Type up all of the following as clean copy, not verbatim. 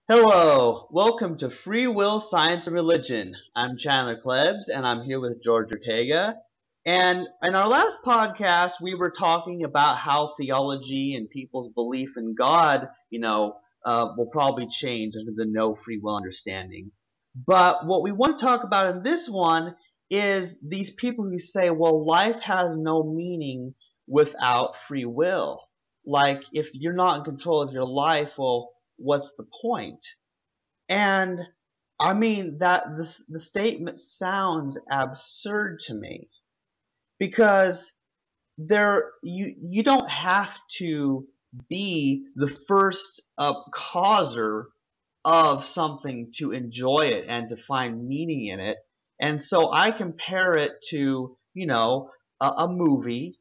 Hello, welcome to Free Will, Science, and Religion. I'm Chandler Klebs, and I'm here with George Ortega. And in our last podcast, we were talking about how theology and people's belief in God, will probably change under the no free will understanding. But what we want to talk about in this one is these people who say, well, life has no meaning without free will. Like, if you're not in control of your life, well, what's the point? And I mean that the statement sounds absurd to me because you don't have to be the first causer of something to enjoy it and to find meaning in it. And so I compare it to, a movie.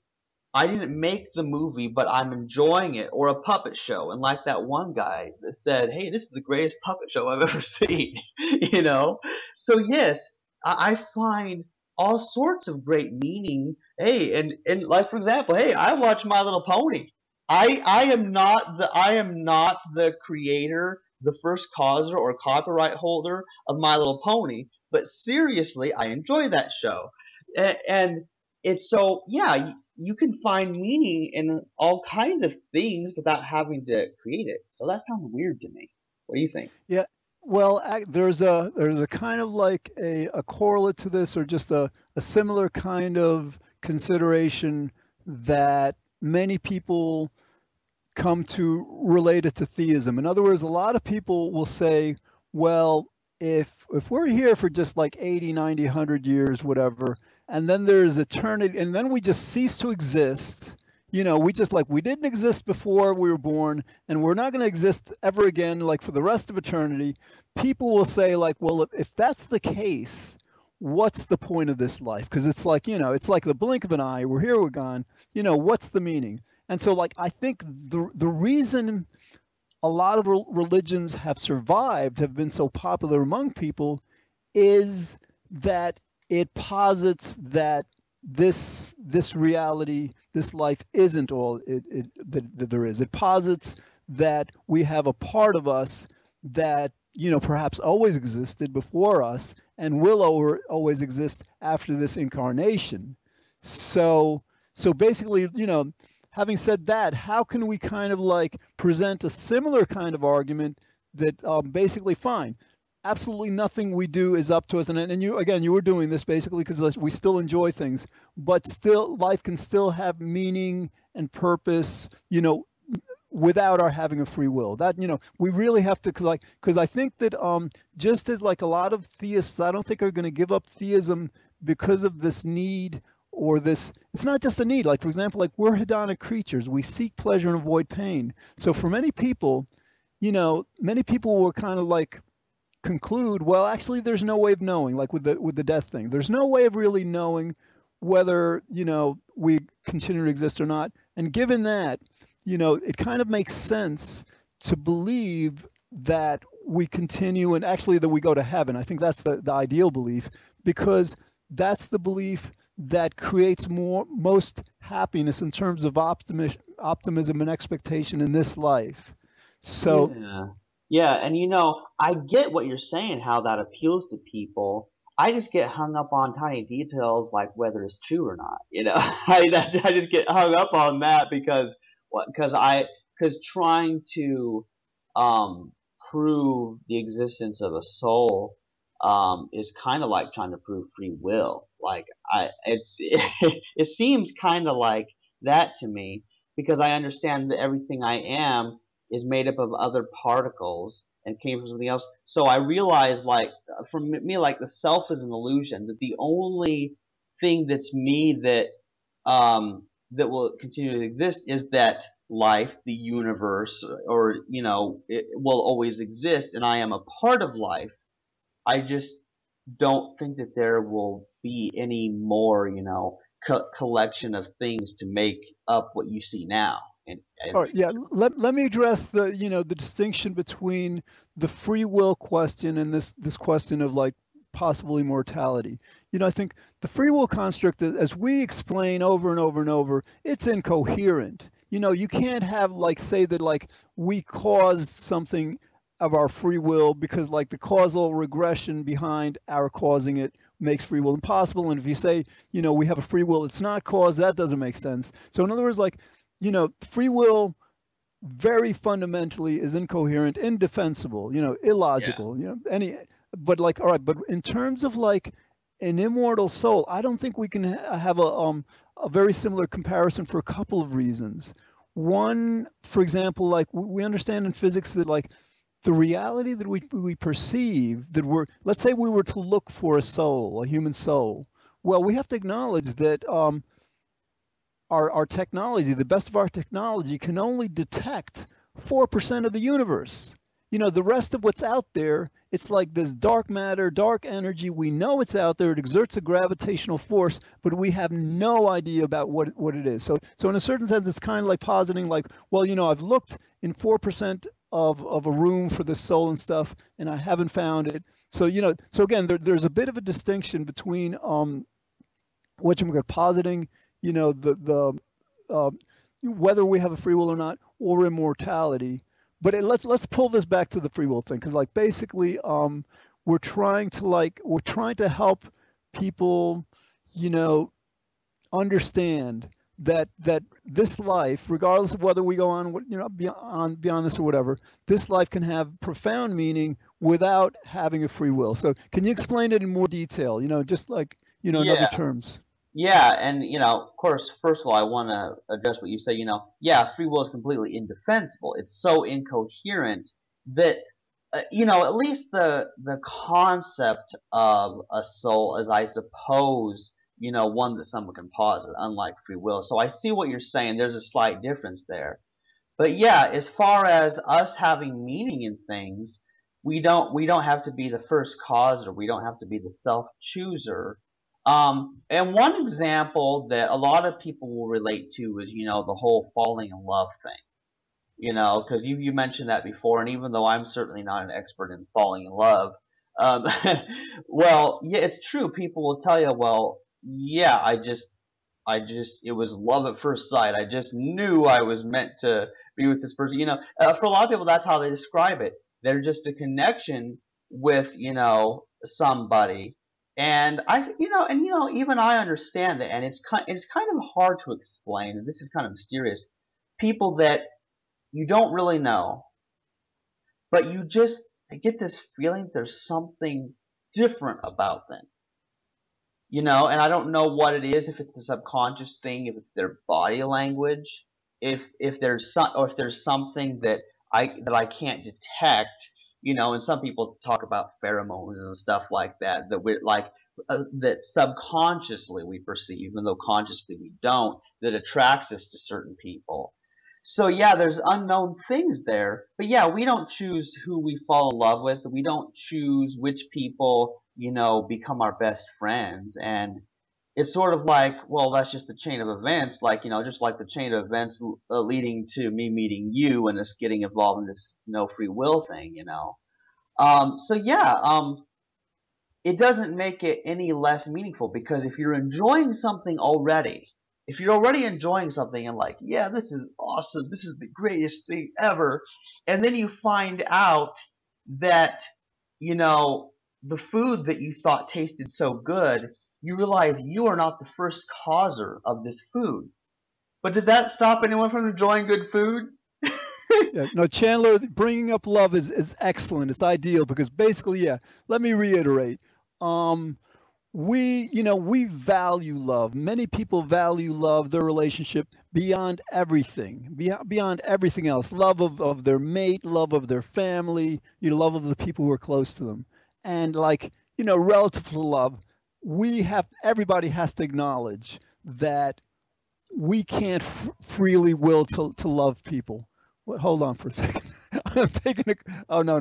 I didn't make the movie, but I'm enjoying it, or a puppet show. And like that one guy that said, "Hey, this is the greatest puppet show I've ever seen," you know. So yes, I find all sorts of great meaning. Hey, and like for example, hey, I watch My Little Pony. I am not the creator, the first causer or copyright holder of My Little Pony, but seriously, I enjoy that show, and it's so yeah, you can find meaning in all kinds of things without having to create it. So that sounds weird to me. What do you think? Yeah, well, there's a kind of like a correlate to this, or just a similar kind of consideration that many people come to relate it to theism. In other words, a lot of people will say, well, if we're here for just like 80, 90, 100 years, whatever, and then there's eternity, and then we just cease to exist. We just like we didn't exist before we were born, and we're not going to exist ever again, like for the rest of eternity. People will say, like, well, if that's the case, what's the point of this life? Because it's like, it's like the blink of an eye. We're here, we're gone. What's the meaning? And so, like, I think the reason a lot of religions have survived, have been so popular among people, is that it posits that this reality, this life isn't all that there is. It posits that we have a part of us that perhaps always existed before us and will always exist after this incarnation. So so basically, having said that, how can we kind of like present a similar kind of argument that basically fine, absolutely nothing we do is up to us, and you again, you were doing this basically because we still enjoy things, but still life can still have meaning and purpose, without our having a free will. That, we really have to, like, because I think that just as like a lot of theists, I don't think are going to give up theism because of this need, or this, it's not just a need. Like, for example, like, we're hedonic creatures, we seek pleasure and avoid pain. So for many people, many people will kind of like conclude, well, actually there's no way of knowing, like with the death thing, there's no way of really knowing whether, we continue to exist or not. And given that, it kind of makes sense to believe that we continue, and actually that we go to heaven. I think that's the ideal belief, because that's the belief that creates most happiness in terms of optimism and expectation in this life. So Yeah. Yeah, and I get what you're saying, how that appeals to people. I just get hung up on tiny details like whether it's true or not. I just get hung up on that because what? Because trying to um, prove the existence of a soul is kind of like trying to prove free will. Like it seems kind of like that to me because I understand that everything I am is made up of other particles and came from something else. So I realize, like, for me, like the self is an illusion. That the only thing that's me that will continue to exist is that life, the universe, or it will always exist, and I am a part of life. I just don't think that there will be any more, collection of things to make up what you see now. all And right, yeah, let me address the distinction between the free will question and this question of like possible immortality. I think the free will construct, as we explain over and over and over, it's incoherent. You can't have, like, say that like we caused something of our free will, because like the causal regression behind our causing it makes free will impossible. And if you say, we have a free will, it's not caused, that doesn't make sense. So in other words, like, free will very fundamentally is incoherent, indefensible, Yeah. illogical, but like, all right, but in terms of like an immortal soul, I don't think we can have a very similar comparison for a couple of reasons. One, for example, like we understand in physics that like the reality that we perceive, that let's say we were to look for a soul, a human soul. Well, we have to acknowledge that our technology, the best of our technology, can only detect 4% of the universe. The rest of what's out there, it's like this dark matter, dark energy. We know it's out there. It exerts a gravitational force, but we have no idea about what it is. So in a certain sense, it's kind of like positing like, well, I've looked in 4% of a room for the soul and stuff, and I haven't found it. So, so again, there's a bit of a distinction between what you're positing, the whether we have a free will or not, or immortality. But let's pull this back to the free will thing, because like basically we're trying to help people understand that this life, regardless of whether we go on beyond this or whatever, this life can have profound meaning without having a free will. So can you explain it in more detail, just like in other Yeah. terms? Yeah, and of course, first of all, I want to address what you say. Yeah, free will is completely indefensible. It's so incoherent that at least the concept of a soul is, I suppose, one that someone can posit, unlike free will. So I see what you're saying. There's a slight difference there. But yeah, as far as us having meaning in things, we don't have to be the first cause, or we don't have to be the self chooser. And one example that a lot of people will relate to is, the whole falling in love thing. Because you mentioned that before, and even though I'm certainly not an expert in falling in love, um, well, yeah, it's true. People will tell you, well, yeah, it was love at first sight. I just knew I was meant to be with this person. For a lot of people, that's how they describe it. They're just a connection with, somebody. And even I understand it, and it's kind of hard to explain, and this is kind of mysterious. People that you don't really know, but you just get this feeling there's something different about them. And I don't know what it is, if it's the subconscious thing, if it's their body language, if there's something that I can't detect, and some people talk about pheromones and stuff like that, that we like that subconsciously we perceive, even though consciously we don't, that attracts us to certain people. So yeah, there's unknown things there, but yeah, we don't choose who we fall in love with. We don't choose which people, become our best friends. And it's sort of like, well, that's just the chain of events, like, just like the chain of events leading to me meeting you and us getting involved in this no free will thing. So yeah, it doesn't make it any less meaningful, because if you're enjoying something already, if you're already enjoying something and like, yeah, this is awesome, this is the greatest thing ever, and then you find out that, the food that you thought tasted so good, you realize you are not the first causer of this food. But did that stop anyone from enjoying good food? Yeah, no, Chandler, bringing up love is excellent. It's ideal because basically, yeah, let me reiterate. Um, we value love. Many people value love, their relationship, beyond everything, beyond everything else. Love of their mate, love of their family, love of the people who are close to them. And like, relative to love, everybody has to acknowledge that we can't freely will to love people. What, hold on for a second. I'm taking a, oh no,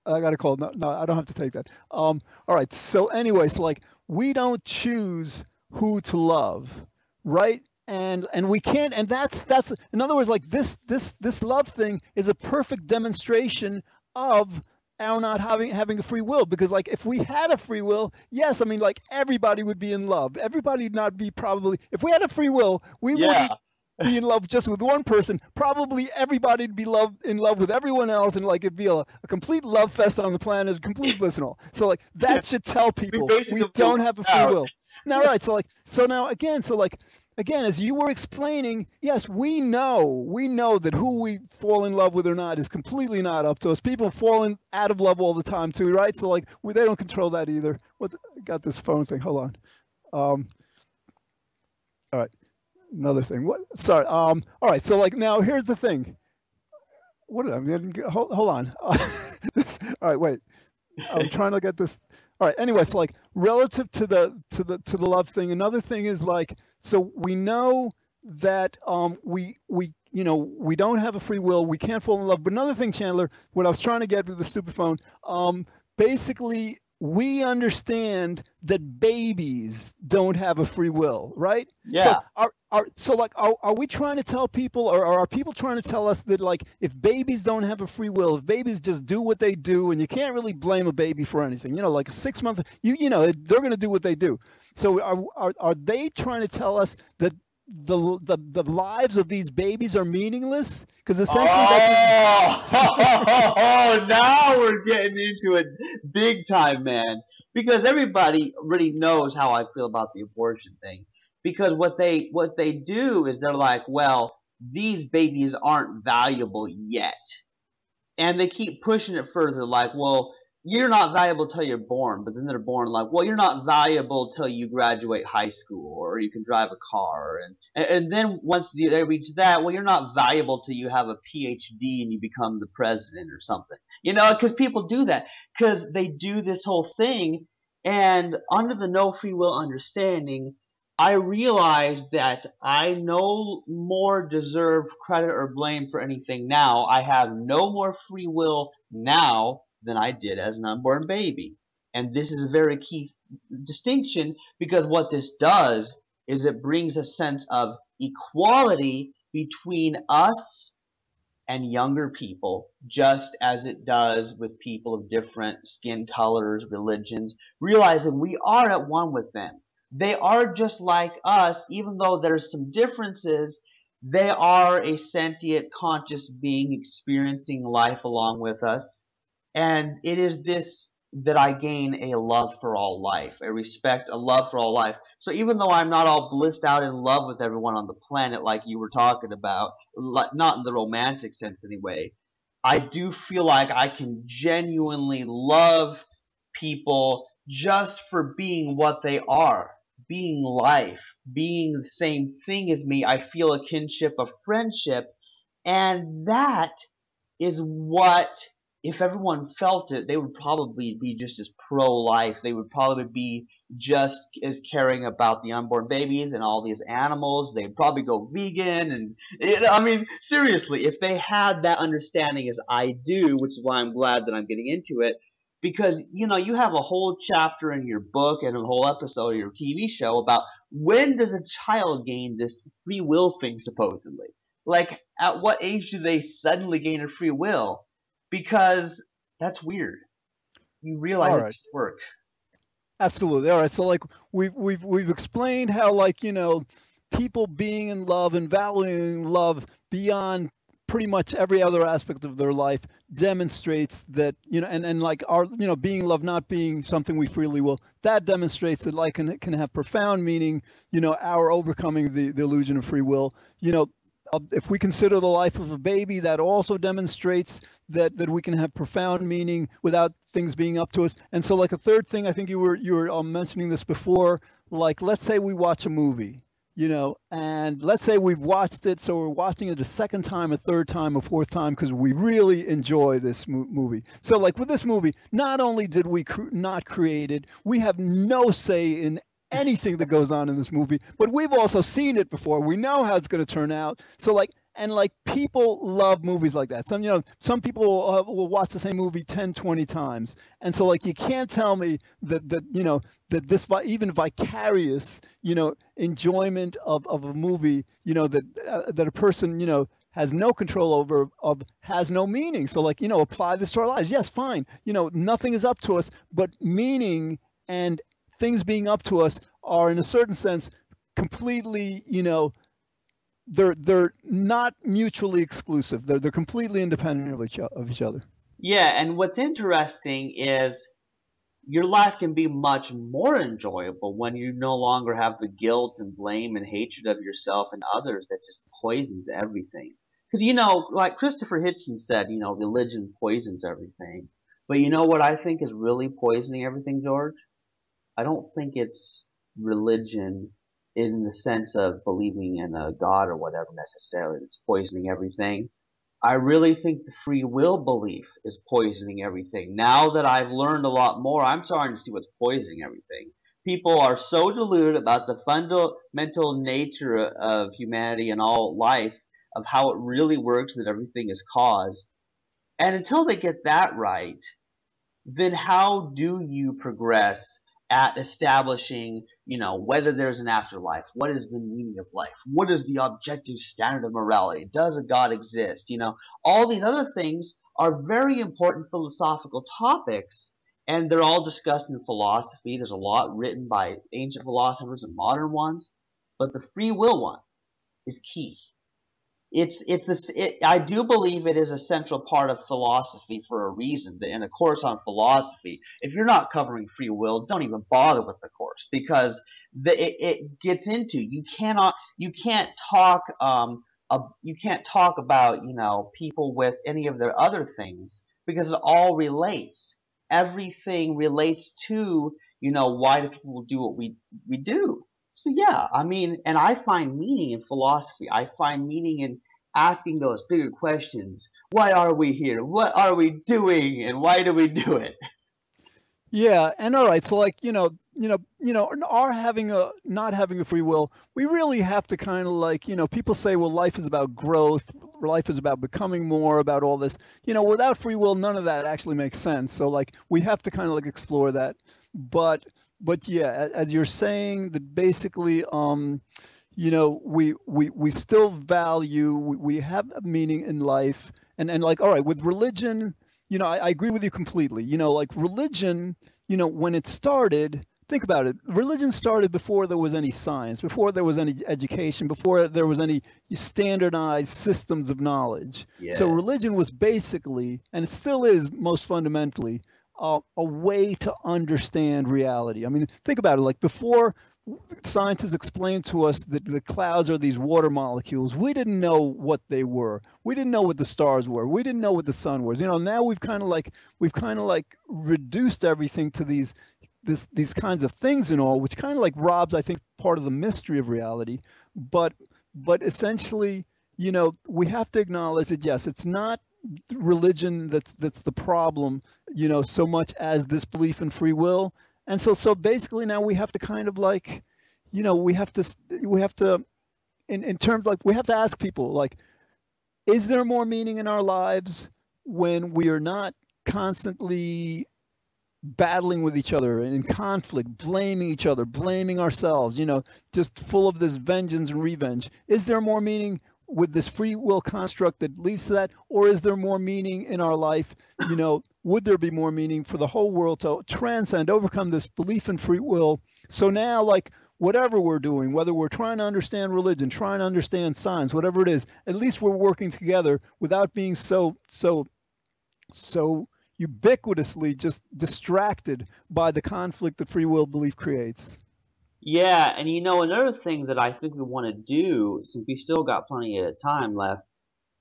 I got a call. No, no, I don't have to take that. All right. So anyway, so like we don't choose who to love, right? And we can't. And that's in other words, like this love thing is a perfect demonstration of our not having a free will. Because like if we had a free will, yes, I mean like everybody would be in love. Everybody not be probably. If we had a free will, we Yeah. wouldn't. be in love just with one person, probably everybody'd be in love with everyone else, and like it'd be a complete love fest on the planet, complete bliss and all. So like that should tell We people we basically don't have a free out. will. Now, right? So now again, again, as you were explaining, yes, we know that who we fall in love with or not is completely not up to us. People falling out of love all the time too, right? So like they don't control that either. Got this phone thing? Hold on. All right. Another thing. What? Sorry. All right. So like now, here's the thing. What did I mean? Hold on. All right. Wait. I'm trying to get this. All right. Anyway, so like relative to the love thing, another thing is like, so we know that we don't have a free will. We can't fall in love. But another thing, Chandler, what I was trying to get with the stupid phone, basically we understand that babies don't have a free will, right? Yeah. So are we trying to tell people, or are people trying to tell us that like if babies don't have a free will, if babies just do what they do, and you can't really blame a baby for anything, like a 6 month, they're going to do what they do. So are they trying to tell us that the lives of these babies are meaningless? Because essentially now we're getting into it big time, man. Because everybody already knows how I feel about the abortion thing. Because what they do is they're like, well, these babies aren't valuable yet. And they keep pushing it further, like, well, you're not valuable till you're born, but then they're born like, well, you're not valuable till you graduate high school or you can drive a car, and then once they reach that, well, you're not valuable till you have a PhD and you become the president or something, because people do that because they do this whole thing, and under the no free will understanding, I realized that I no more deserve credit or blame for anything now. I have no more free will now than I did as an unborn baby. And this is a very key distinction, because what this does is it brings a sense of equality between us and younger people, just as it does with people of different skin colors, religions, realizing we are at one with them. They are just like us, even though there's some differences. They are a sentient, conscious being experiencing life along with us. And it is this that I gain a love for all life, a respect, a love for all life. So even though I'm not all blissed out in love with everyone on the planet like you were talking about, not in the romantic sense anyway, I do feel like I can genuinely love people just for being what they are, being life, being the same thing as me. I feel a kinship, a friendship, and that is what, if everyone felt it, they would probably be just as pro-life. They would probably be just as caring about the unborn babies and all these animals. They'd probably go vegan. And I mean, seriously, if they had that understanding as I do, which is why I'm glad that I'm getting into it, because you have a whole chapter in your book and a whole episode of your TV show about when does a child gain this free will thing, supposedly. Like, at what age do they suddenly gain a free will? Because that's weird. You realize it doesn't work. Absolutely. All right. So like we've explained how people being in love and valuing love beyond pretty much every other aspect of their life demonstrates that and like our being in love not being something we freely will, that demonstrates that like can have profound meaning, our overcoming the illusion of free will. If we consider the life of a baby, that also demonstrates that we can have profound meaning without things being up to us. And so like a third thing, I think you were mentioning this before, like let's say we watch a movie, and let's say we've watched it, so we're watching it a second time, a third time, a fourth time because we really enjoy this movie. So like with this movie, not only did we not create it, we have no say in anything that goes on in this movie, but we've also seen it before. We know how it's going to turn out. So like people love movies like that. Some people will watch the same movie 10, 20 times. And so like you can't tell me that this even vicarious, enjoyment of a movie, that a person, has no control over, has no meaning. So like, apply this to our lives. Yes, fine. Nothing is up to us, but meaning and things being up to us are in a certain sense completely, they're not mutually exclusive. They're completely independent of each other. Yeah, and what's interesting is your life can be much more enjoyable when you no longer have the guilt and blame and hatred of yourself and others that just poisons everything. Because, like Christopher Hitchens said, religion poisons everything. But you know what I think is really poisoning everything, George? I don't think it's religion in the sense of believing in a God or whatever necessarily that's poisoning everything. I really think the free will belief is poisoning everything. Now that I've learned a lot more, I'm starting to see what's poisoning everything. People are so deluded about the fundamental nature of humanity and all life, of how it really works, that everything is caused. And until they get that right, then how do you progress at establishing, whether there's an afterlife? What is the meaning of life? What is the objective standard of morality? Does a God exist? All these other things are very important philosophical topics, and they're all discussed in philosophy. There's a lot written by ancient philosophers and modern ones, but the free will one is key. I do believe it is a central part of philosophy for a reason. In a course on philosophy, if you're not covering free will, don't even bother with the course, because it gets into, you can't talk about people with any of their other things, because it all relates. Everything relates to why do people do what we do. So yeah, I mean, and I find meaning in philosophy. I find meaning in asking those bigger questions. Why are we here? What are we doing? And why do we do it? Yeah, and all right, so like our not having a free will, we really have to kind of like people say, well, life is about growth, life is about becoming more, about all this. Without free will, none of that actually makes sense. So like we have to kind of like explore that, but yeah, as you're saying that basically, we still value, we have a meaning in life, and like all right, with religion, I agree with you completely. Like religion, when it started, think about it. Religion started before there was any science, before there was any education, before there was any standardized systems of knowledge. So Yes. religion was basically, and it still is most fundamentally, a way to understand reality. I mean, think about it. Like before scientists explained to us that the clouds are these water molecules, we didn't know what they were. We didn't know what the stars were. We didn't know what the sun was. Now we've kind of like reduced everything to these kinds of things and all, which kind of like robs, I think, part of the mystery of reality. But essentially, we have to acknowledge that yes, it's not religion that's the problem, so much as this belief in free will. And so basically now we have to kind of like, we have to in terms like we have to ask people like, is there more meaning in our lives when we are not constantly battling with each other and in conflict, blaming each other, blaming ourselves, just full of this vengeance and revenge? Is there more meaning with this free will construct that leads to that? Or is there more meaning in our life? Would there be more meaning for the whole world to transcend, overcome this belief in free will? So now, like, whatever we're doing, whether we're trying to understand religion, trying to understand science, whatever it is, at least we're working together without being so ubiquitously just distracted by the conflict that free will belief creates. Yeah, and another thing that I think we want to do, since we still got plenty of time left,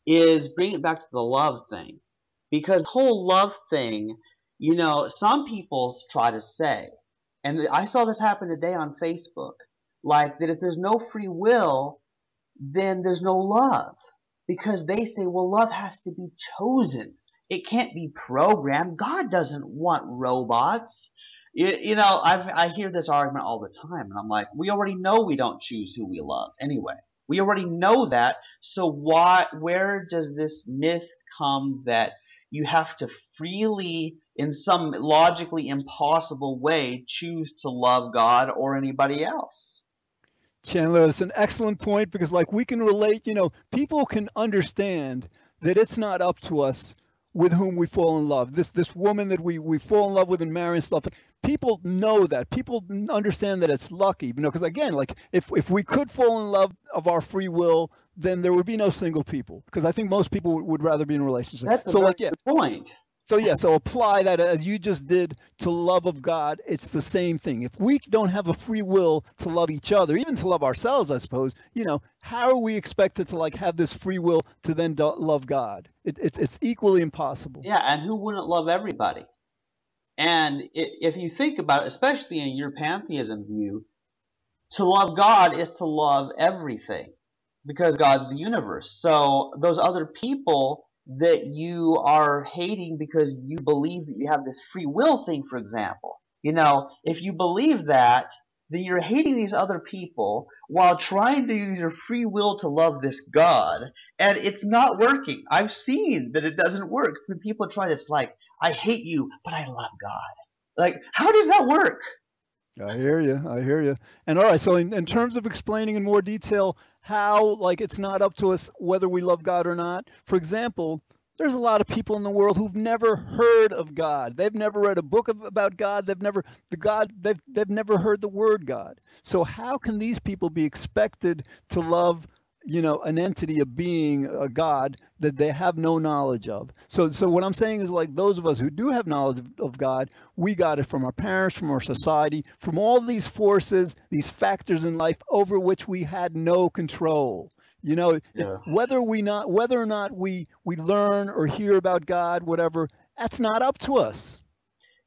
is bring it back to the love thing. Because the whole love thing, some people try to say, and I saw this happen today on Facebook, like that if there's no free will, then there's no love. Because they say, well, love has to be chosen. It can't be programmed. God doesn't want robots. I hear this argument all the time, and I'm like, we already know we don't choose who we love anyway. We already know that. So where does this myth come that you have to freely, in some logically impossible way, choose to love God or anybody else? Chandler, that's an excellent point because, like, we can relate, people can understand that it's not up to us with whom we fall in love. This woman that we fall in love with and marry and stuff. People know that. People understand that it's lucky, because again, like if we could fall in love of our free will, then there would be no single people, because I think most people would rather be in relationships. That's a So very like, yeah. good point. So yeah, so apply that as you just did to love of God. It's the same thing. If we don't have a free will to love each other, even to love ourselves, I suppose, how are we expected to like have this free will to then love God? It's equally impossible. Yeah, and who wouldn't love everybody? And if you think about it, especially in your pantheism view, to love God is to love everything because God's the universe. So those other people that you are hating because you believe that you have this free will thing, for example, if you believe that, then you're hating these other people while trying to use your free will to love this God, and it's not working. I've seen that it doesn't work. When people try this, like, I hate you, but I love God. Like, how does that work? I hear you. I hear you. And all right, so in terms of explaining in more detail how, like, it's not up to us whether we love God or not. For example, there's a lot of people in the world who've never heard of God. They've never read a book about God. They've never heard the word God. So how can these people be expected to love, an entity, a being, a God that they have no knowledge of? So what I'm saying is, like, those of us who do have knowledge of God, we got it from our parents, from our society, from all these forces, these factors in life over which we had no control. Yeah. Whether or not we learn or hear about God, whatever, that's not up to us.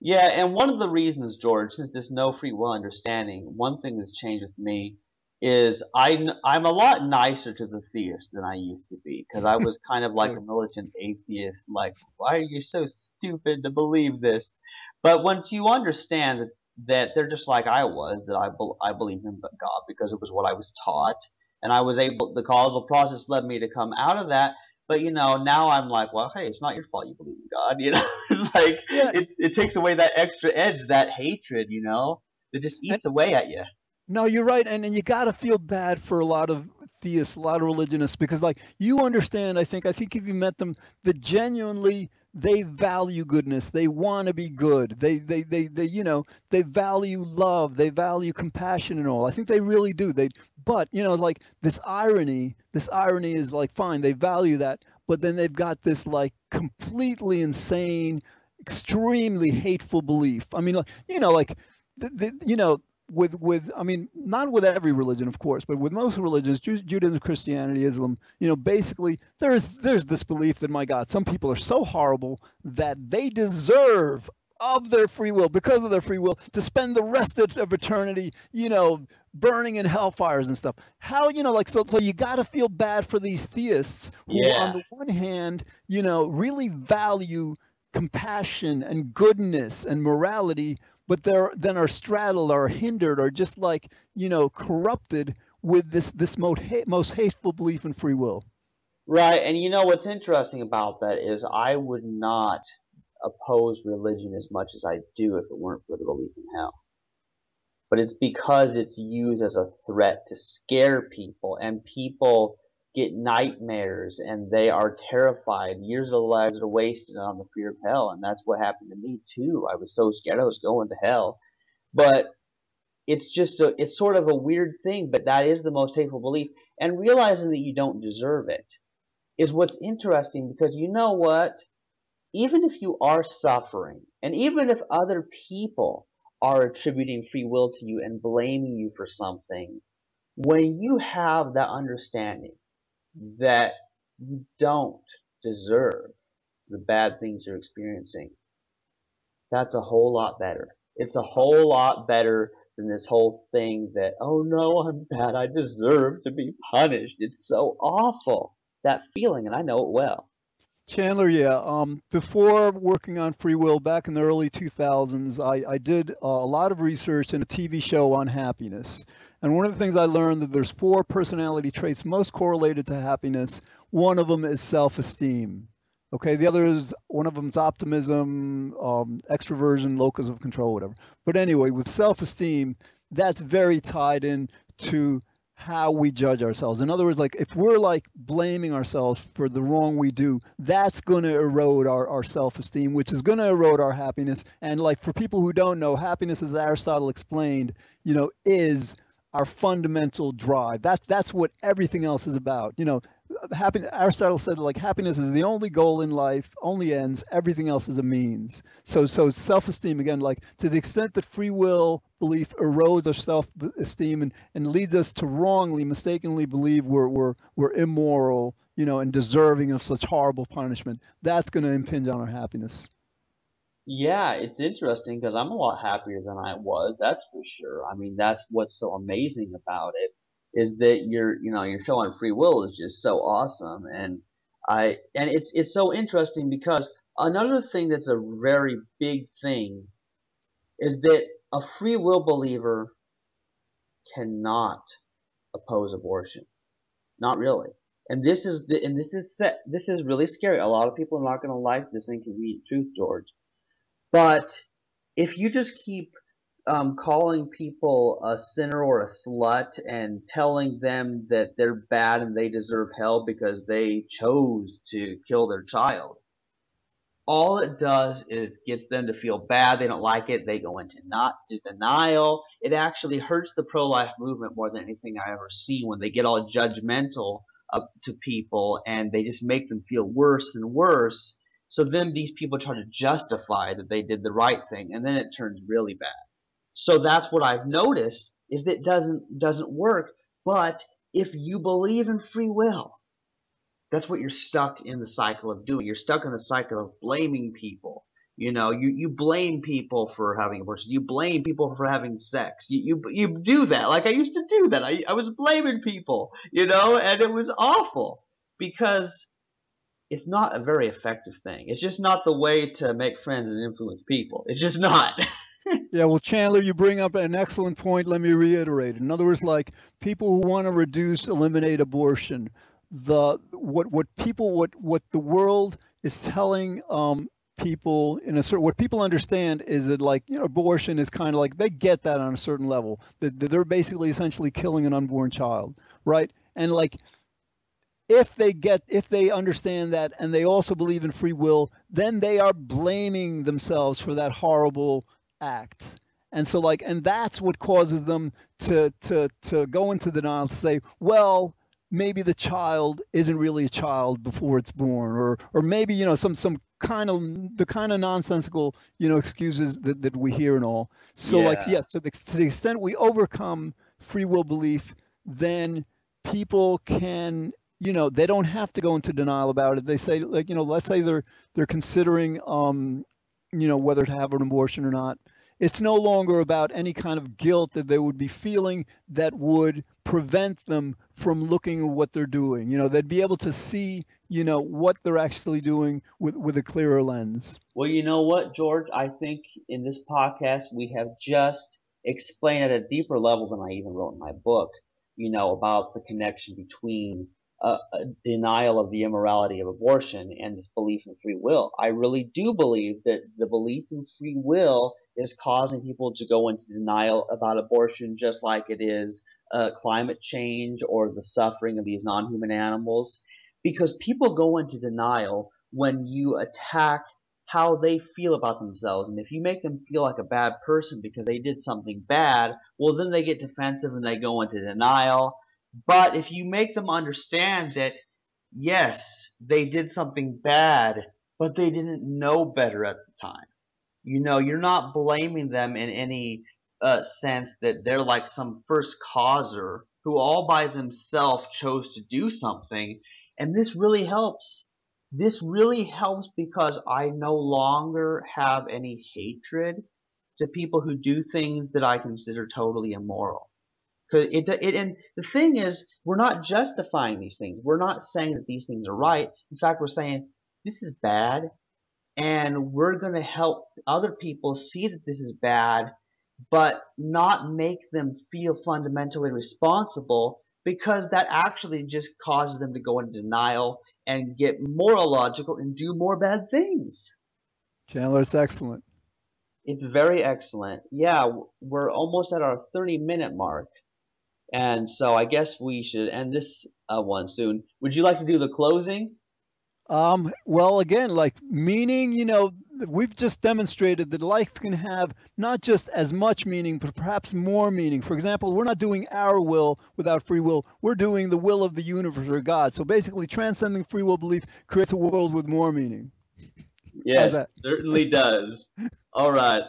Yeah, and one of the reasons, George, since this no free will understanding, one thing that's changed with me is I'm a lot nicer to the theist than I used to be, because I was kind of like a militant atheist, like, why are you so stupid to believe this? But once you understand that they're just like I was, that I believe in God because it was what I was taught, and the causal process led me to come out of that. But now I'm like, well, hey, it's not your fault you believe in God. It's like, Yeah. it takes away that extra edge, that hatred, that just eats away at you. No, you're right, and you got to feel bad for a lot of theists, a lot of religionists, because like you understand, I think if you met them, that genuinely they value goodness. They want to be good. They value love. They value compassion and all. I think they really do. But like this irony is like, fine, they value that, but then they've got this like completely insane, extremely hateful belief. I mean, like with I mean, not with every religion, of course, but with most religions, Judaism, Christianity, Islam, basically there's this belief that, my God, some people are so horrible that they deserve of their free will, because of their free will, to spend the rest of eternity, burning in hellfires and stuff. How, like, so you got to feel bad for these theists who, on the one hand, really value compassion and goodness and morality, but then are straddled, are hindered, or just like, corrupted with this most hateful belief in free will. Right, and what's interesting about that is I would not oppose religion as much as I do if it weren't for the belief in hell. But it's because it's used as a threat to scare people, and people get nightmares, and they are terrified. Years of their lives are wasted on the fear of hell, and that's what happened to me too. I was so scared I was going to hell. But it's sort of a weird thing, but that is the most hateful belief. And realizing that you don't deserve it is what's interesting, because you know what? Even if you are suffering, and even if other people are attributing free will to you and blaming you for something, when you have that understanding that you don't deserve the bad things you're experiencing, that's a whole lot better. It's a whole lot better than this whole thing that, oh no, I'm bad, I deserve to be punished. It's so awful, that feeling, and I know it well. Chandler, yeah. Before working on free will back in the early 2000s, I did a lot of research in a TV show on happiness. And one of the things I learned, that there's 4 personality traits most correlated to happiness. One of them is self-esteem. Okay, the other is, one of them is optimism, extroversion, locus of control, whatever. But anyway, with self-esteem, that's very tied in to how we judge ourselves. In other words, like, if we're like blaming ourselves for the wrong we do, that's going to erode our self-esteem, which is going to erode our happiness. And like, for people who don't know, happiness, as Aristotle explained, is our fundamental drive. That's what everything else is about. Aristotle said like happiness is the only goal in life, only ends. Everything else is a means. So self-esteem again, like to the extent that free will belief erodes our self-esteem and leads us to wrongly, mistakenly believe we're immoral, and deserving of such horrible punishment, that's going to impinge on our happiness. Yeah, it's interesting because I'm a lot happier than I was, that's for sure. I mean, that's what's so amazing about it is that you're showing free will is just so awesome. And it's so interesting because another thing that's a very big thing is that a free will believer cannot oppose abortion. Not really. This is really scary. A lot of people are not going to like this inconvenient truth, George. But if you just keep calling people a sinner or a slut and telling them that they're bad and they deserve hell because they chose to kill their child, all it does is gets them to feel bad. They don't like it. They go into not denial. It actually hurts the pro-life movement more than anything I ever seen when they get all judgmental to people and they just make them feel worse and worse. So then these people try to justify that they did the right thing, and then it turns really bad. So that's what I've noticed is that it doesn't work. But if you believe in free will, that's what you're stuck in the cycle of doing. You're stuck in the cycle of blaming people. You blame people for having abortion. You blame people for having sex. You do that. Like I used to do that. I was blaming people, and it was awful because it's not a very effective thing. It's just not the way to make friends and influence people. It's just not. Yeah, well, Chandler, you bring up an excellent point. Let me reiterate. In other words, like people who want to eliminate abortion, what the world is telling people what people understand is that like abortion is kind of like they get that on a certain level that they're basically essentially killing an unborn child, right? And like if they understand that and they also believe in free will, then they are blaming themselves for that horrible act. And so and that's what causes them to go into denial, to say, well, maybe the child isn't really a child before it's born, or maybe some kind of the kind of nonsensical excuses that we hear and all. So yes, to the extent we overcome free will belief, then people can they don't have to go into denial about it. They say let's say they're considering whether to have an abortion or not. It's no longer about any kind of guilt that they would be feeling that would prevent them from looking at what they're doing. They'd be able to see, what they're actually doing with a clearer lens. Well, you know what, George? I think in this podcast we have just explained at a deeper level than I even wrote in my book, about the connection between a denial of the immorality of abortion and this belief in free will. I really do believe that the belief in free will is causing people to go into denial about abortion, just like it is climate change or the suffering of these non-human animals. Because people go into denial when you attack how they feel about themselves. And if you make them feel like a bad person because they did something bad, well, then they get defensive and they go into denial. But if you make them understand that, yes, they did something bad, but they didn't know better at the time. You're not blaming them in any sense that they're like some first causer who all by themselves chose to do something. And this really helps. This really helps because I no longer have any hatred to people who do things that I consider totally immoral. And the thing is, we're not justifying these things. We're not saying that these things are right. In fact, we're saying this is bad, and we're going to help other people see that this is bad, but not make them feel fundamentally responsible, because that actually just causes them to go into denial and get more illogical and do more bad things. Chandler, it's excellent. It's very excellent. Yeah, we're almost at our 30-minute mark. And so I guess we should end this one soon. Would you like to do the closing? Well, again, like meaning, we've just demonstrated that life can have not just as much meaning, but perhaps more meaning. For example, we're not doing our will without free will. We're doing the will of the universe or God. So basically, transcending free will belief creates a world with more meaning. How's Yes, that? certainly does. All right.